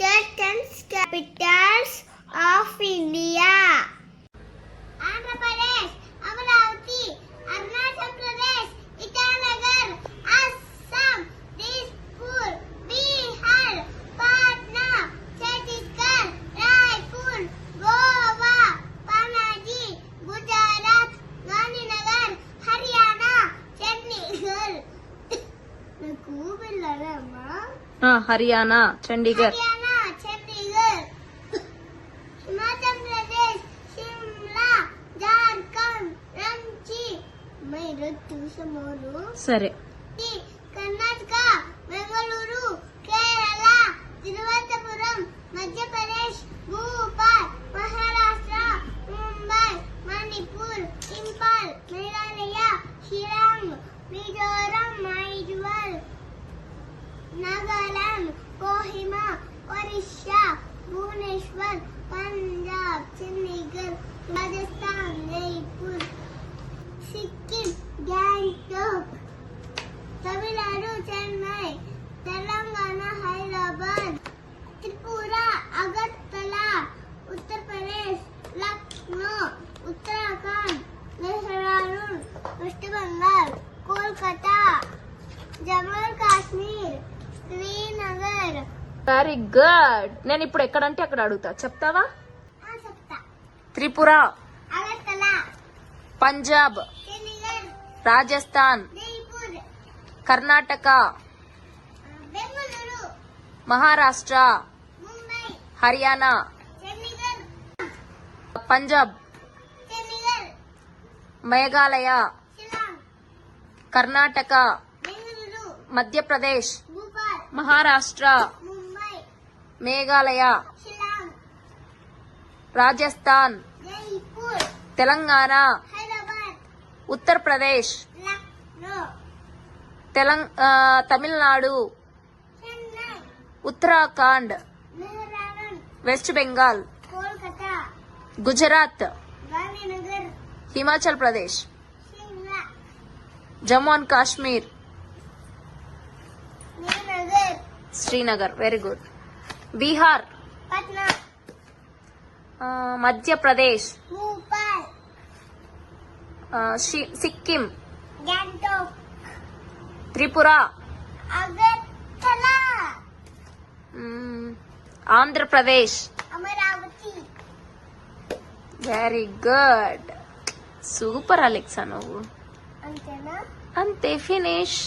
States and capitals of India. Andhra Pradesh, Amaravati, Arunachal Pradesh, Itanagar, Assam, Dispur, Bihar, Patna, Chhattisgarh, Raipur, Goa, Panaji, Gujarat, Gandhinagar, Haryana, Chandigarh. నాకు వెళ్ళాలమ్మా హర్యానా చండీగఢ్ హర్యానా చండీగఢ్ హిమాచల్ ప్రదేశ్ షిమ్లా జార్ఖండ్ రంచి మీరు చూసమోరు సరే కర్ణాటక బెంగళూరు కేరళ తిరువనంతపురం మధ్యప్రదేశ్ భోపాల్ మహారాష్ట్ర ముంబై మణిపూర్ ఇంపాల్ మేఘాలయ షిలాంగ్ మిజోరం మైజోర్ Nagaland Kohima Odisha Bhubaneswar Punjab Chandigarh Rajasthan Jaipur Sikkim Gangtok Tamil Nadu Chennai Telangana Hyderabad Tripura Agartala Uttar Pradesh Lucknow Uttarakhand Dehradun west Bengal Kolkata Jammu Kashmir Srinagar. Very good. నేను ఇప్పుడు ఎక్కడంటే అక్కడ అడుగుతా, చెప్తావా? త్రిపుర, అగర్తల, పంజాబ్, చండీగఢ్, రాజస్థాన్, జైపూర్, కర్ణాటక, బెంగళూరు, మహారాష్ట్ర, ముంబై, హర్యానా, చండీగఢ్, పంజాబ్, చండీగఢ్, మేఘాలయ, షిలాంగ్, కర్ణాటక, బెంగళూరు, మధ్యప్రదేశ్, భోపాల్, మహారాష్ట్ర, ముంబై, మేఘాలయ, షిలాంగ్, రాజస్థాన్, జైపూర్, తెలంగాణ, హైదరాబాద్, ఉత్తరప్రదేశ్, లక్నో, తమిళనాడు, చెన్నై, ఉత్తరాఖండ్, మెహరాన్, west Bengal, Kolkata, Gujarat, Gandhinagar, Himachal Pradesh, Shimla, Jammu and Kashmir, Srinagar, Srinagar. Very good. Bihar, Patna, Madhya Pradesh, Bhopal, Sikkim, Gangtok, Tripura, Agartala, Andhra Pradesh. Amaravati. Very good. Super Alexa నువ్వు. అంతేనా? అంతే, ఫినిష్.